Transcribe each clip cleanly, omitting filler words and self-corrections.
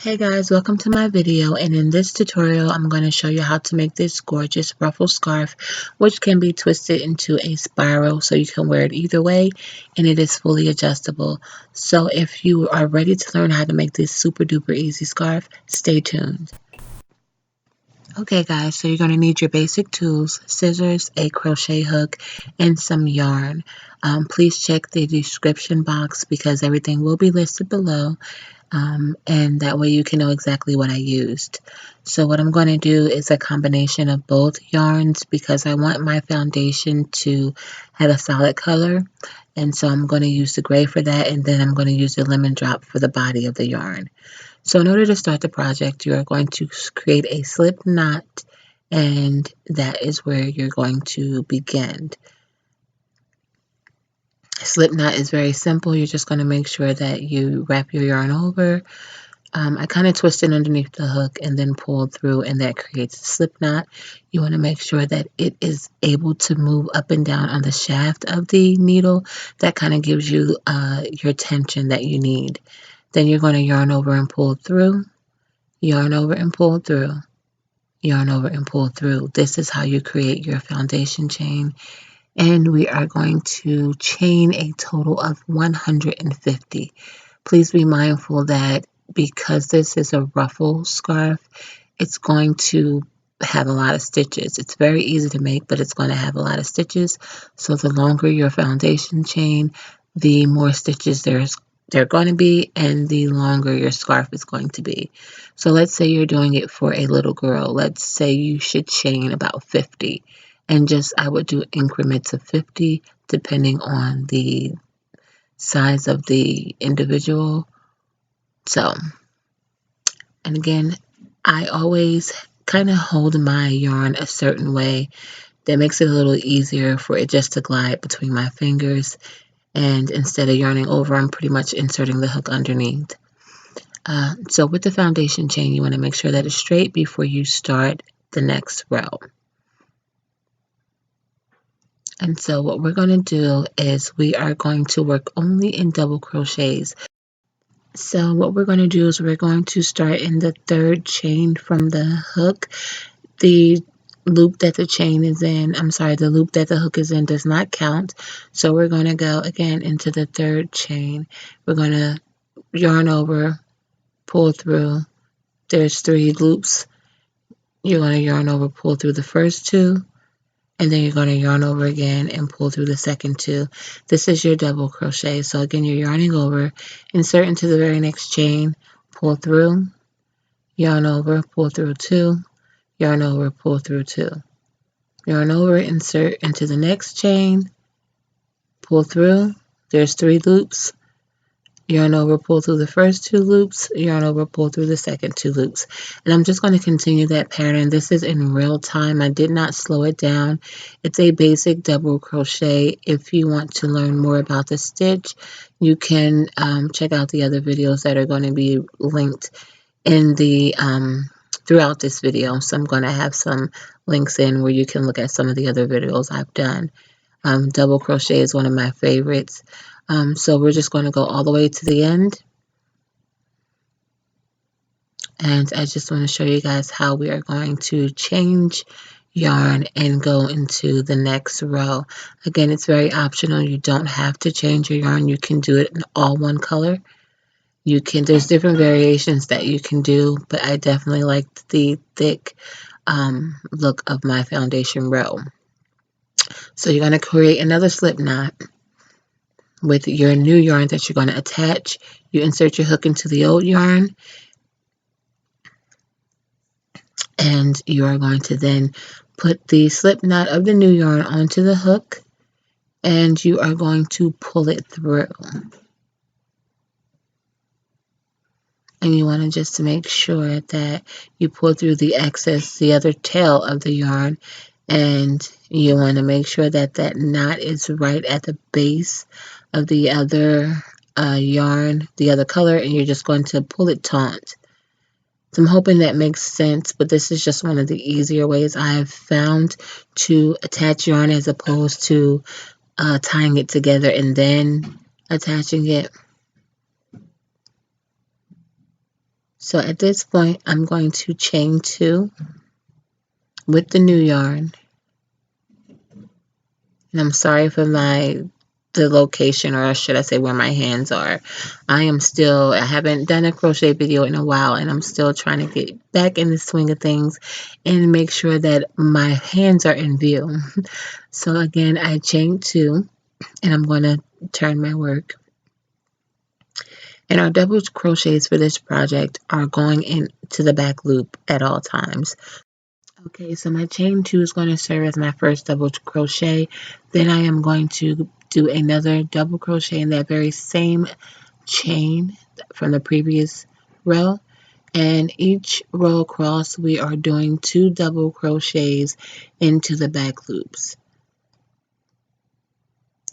Hey guys, welcome to my video, and in this tutorial I'm going to show you how to make this gorgeous ruffle scarf, which can be twisted into a spiral so you can wear it either way, and it is fully adjustable. So if you are ready to learn how to make this super duper easy scarf, stay tuned. Okay guys, so you're going to need your basic tools, scissors, a crochet hook, and some yarn. Please check the description box because everything will be listed below. And that way you can know exactly what I used. So what I'm going to do is a combination of both yarns because I want my foundation to have a solid color, and so I'm going to use the gray for that, and then I'm going to use the lemon drop for the body of the yarn. So in order to start the project, you are going to create a slip knot, and that is where you're going to begin. Slip knot is very simple. You're just going to make sure that you wrap your yarn over. I kind of twist it underneath the hook and then pull through, and that creates a slip knot. You want to make sure that it is able to move up and down on the shaft of the needle. That kind of gives you your tension that you need. Then you're going to yarn over and pull through, yarn over and pull through, yarn over and pull through. This is how you create your foundation chain. And we are going to chain a total of 150. Please be mindful that because this is a ruffle scarf, it's going to have a lot of stitches. It's very easy to make, but it's going to have a lot of stitches. So the longer your foundation chain, the more stitches they're going to be, and the longer your scarf is going to be. So let's say you're doing it for a little girl. Let's say you should chain about 50. And I would do increments of 50 depending on the size of the individual. So, and again, I always kind of hold my yarn a certain way that makes it a little easier for it just to glide between my fingers. And instead of yarning over, I'm pretty much inserting the hook underneath. So with the foundation chain, you want to make sure that it's straight before you start the next row. And so what we're going to do is we are going to work only in double crochets. So what we're going to do is we're going to start in the third chain from the hook. The loop that the chain is in, the loop that the hook is in does not count. So we're going to go again into the third chain. We're going to yarn over, pull through. There's 3 loops. You're going to yarn over, pull through the first 2. And then you're going to yarn over again and pull through the second 2. This is your double crochet. So again, you're yarning over, insert into the very next chain, pull through, yarn over, pull through 2, yarn over, pull through 2. Yarn over, insert into the next chain, pull through. There's 3 loops. Yarn over, pull through the first 2 loops, yarn over, pull through the second 2 loops. And I'm just going to continue that pattern. This is in real time. I did not slow it down. It's a basic double crochet. If you want to learn more about the stitch, you can check out the other videos that are going to be linked in the throughout this video. So I'm going to have some links in where you can look at some of the other videos I've done. Double crochet is one of my favorites. So we're just going to go all the way to the end. And I just want to show you guys how we are going to change yarn and go into the next row. Again, it's very optional. You don't have to change your yarn. You can do it in all one color. There's different variations that you can do, but I definitely like the thick look of my foundation row. So you're going to create another slip knot with your new yarn that you're going to attach. You insert your hook into the old yarn, and you are going to then put the slip knot of the new yarn onto the hook, and you are going to pull it through. And you want to just make sure that you pull through the excess, the other tail of the yarn, and you want to make sure that that knot is right at the base of the other yarn, the other color, and you're just going to pull it taut. So I'm hoping that makes sense, but this is just one of the easier ways I've found to attach yarn as opposed to tying it together and then attaching it. So at this point, I'm going to chain 2 with the new yarn. And I'm sorry for the location, or should I say where my hands are. I haven't done a crochet video in a while, and I'm still trying to get back in the swing of things and make sure that my hands are in view. So again, I chained 2, and I'm going to turn my work. And our double crochets for this project are going into the back loop at all times. Okay, so my chain 2 is going to serve as my first double crochet. Then I am going to do another double crochet in that very same chain from the previous row. And each row across, we are doing 2 double crochets into the back loops.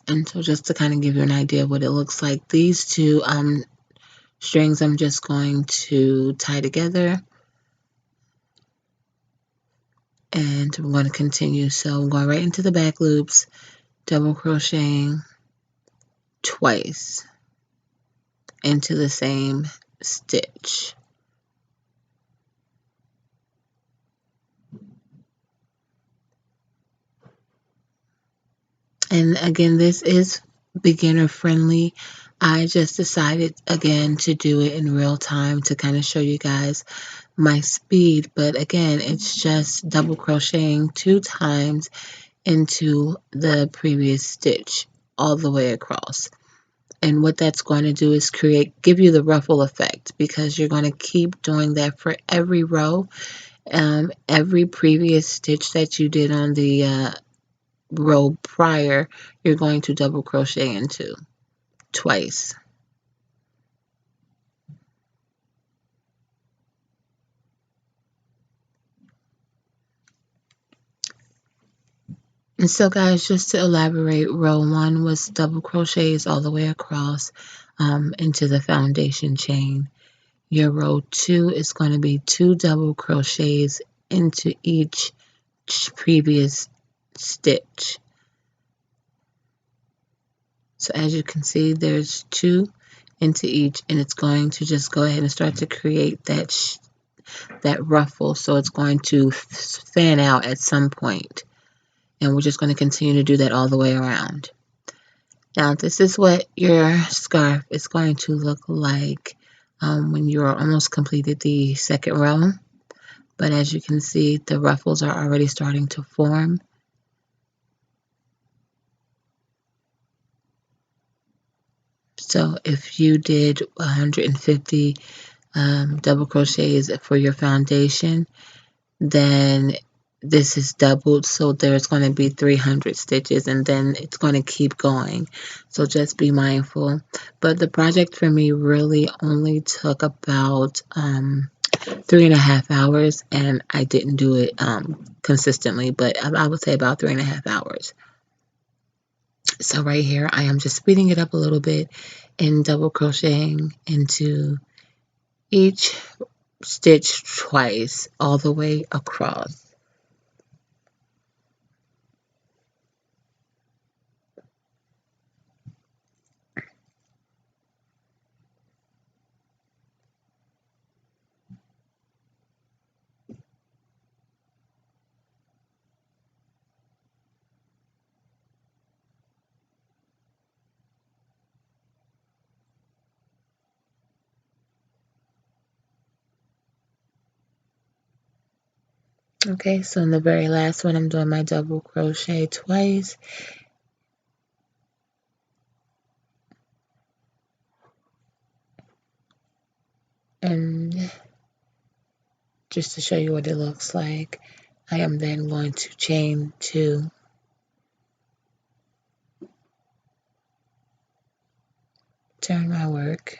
And so just to kind of give you an idea of what it looks like, these 2 strings I'm just going to tie together. And we're going to continue. So I'm going right into the back loops, double crocheting twice into the same stitch. And again, this is beginner friendly. I just decided again to do it in real time to kind of show you guys my speed. But again, it's just double crocheting 2 times into the previous stitch all the way across. And what that's going to do is give you the ruffle effect, because you're going to keep doing that for every row. Every previous stitch that you did on the row prior, you're going to double crochet into twice. And so guys, just to elaborate, row 1 was double crochets all the way across into the foundation chain. Your row 2 is going to be 2 double crochets into each previous stitch. So as you can see, there's 2 into each, and it's going to just go ahead and start to create that ruffle. So it's going to fan out at some point. And we're just going to continue to do that all the way around. Now, this is what your scarf is going to look like when you're almost completed the second row. But as you can see, the ruffles are already starting to form. So if you did 150 double crochets for your foundation, then this is doubled, so there's going to be 300 stitches, and then it's going to keep going. So just be mindful. But the project for me really only took about 3.5 hours, and I didn't do it consistently, but I would say about 3.5 hours. So right here, I am just speeding it up a little bit and double crocheting into each stitch twice all the way across. Okay, so in the very last one, I'm doing my double crochet twice. And just to show you what it looks like, I am then going to chain 2, turn my work,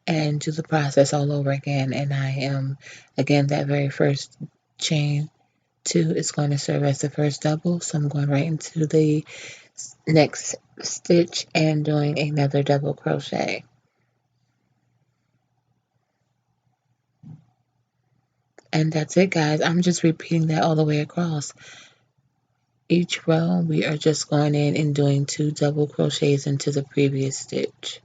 and do the process all over again. And I am, again, that very first chain 2 is going to serve as the first double. So I'm going right into the next stitch and doing another double crochet. And that's it, guys. I'm just repeating that all the way across. Each row, we are just going in and doing 2 double crochets into the previous stitch.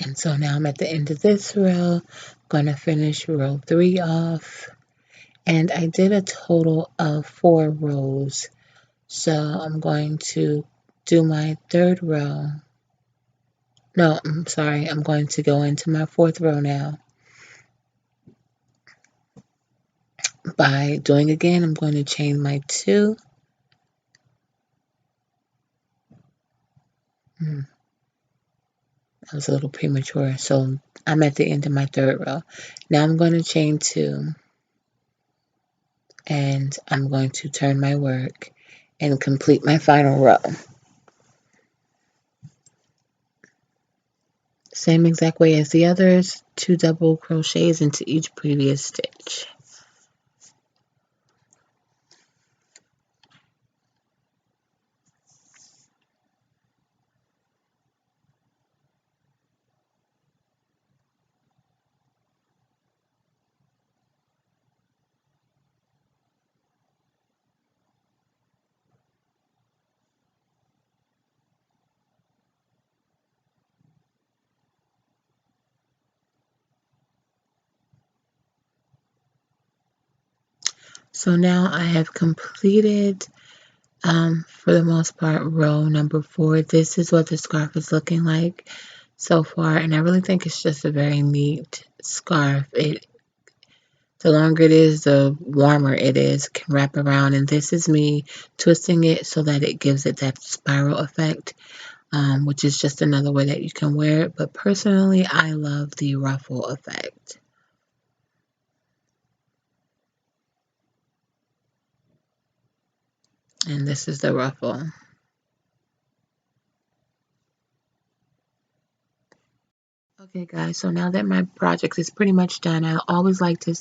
And so now I'm at the end of this row, going to finish row 3 off. And I did a total of 4 rows. So I'm going to do my 3rd row. No, I'm sorry, I'm going to go into my 4th row now. By doing again, I'm going to chain my 2. That was a little premature. So I'm at the end of my 3rd row. Now I'm going to chain 2. And I'm going to turn my work and complete my final row. Same exact way as the others, 2 double crochets into each previous stitch. So now I have completed, for the most part, row number 4. This is what the scarf is looking like so far, and I really think it's just a very neat scarf. The longer it is, the warmer it is. It can wrap around, and this is me twisting it so that it gives it that spiral effect, which is just another way that you can wear it. But personally, I love the ruffle effect. And this is the ruffle. Okay guys, so now that my project is pretty much done, I always like to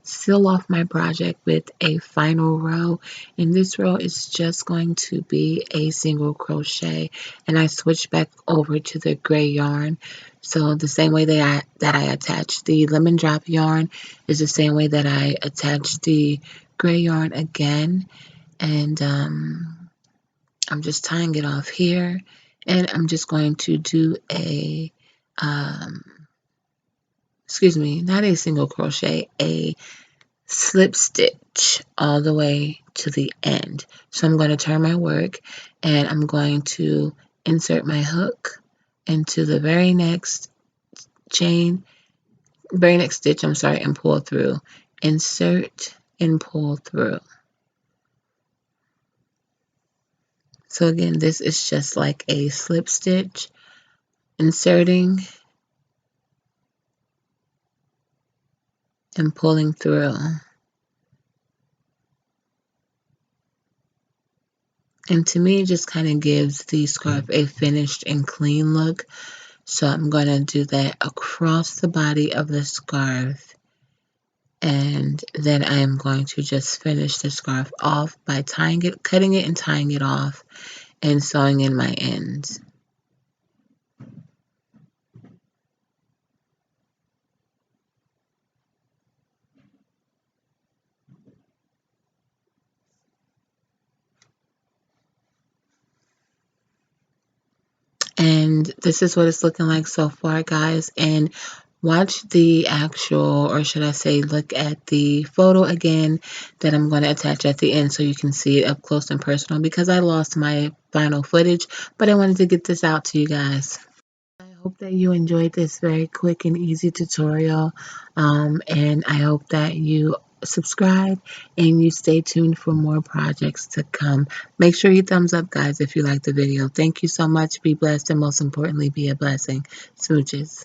seal off my project with a final row, and this row is just going to be a single crochet, and I switch back over to the gray yarn. So the same way that I attach the lemon drop yarn is the same way that I attach the gray yarn again, and I'm just tying it off here, and I'm just going to do a excuse me, not a single crochet, a slip stitch all the way to the end. So I'm going to turn my work and I'm going to insert my hook into the very next stitch, and pull through. Insert and pull through. So again, this is just like a slip stitch, inserting and pulling through. And to me, it just kind of gives the scarf a finished and clean look. So I'm going to do that across the body of the scarf. And then I am going to just finish the scarf off by cutting it and tying it off and sewing in my ends. And this is what it's looking like so far, guys. And watch the actual, or should I say, look at the photo again that I'm going to attach at the end so you can see it up close and personal, because I lost my final footage, but I wanted to get this out to you guys. I hope that you enjoyed this very quick and easy tutorial, and I hope that you subscribe and you stay tuned for more projects to come. Make sure you thumbs up, guys, if you like the video. Thank you so much. Be blessed, and most importantly, be a blessing. Smooches.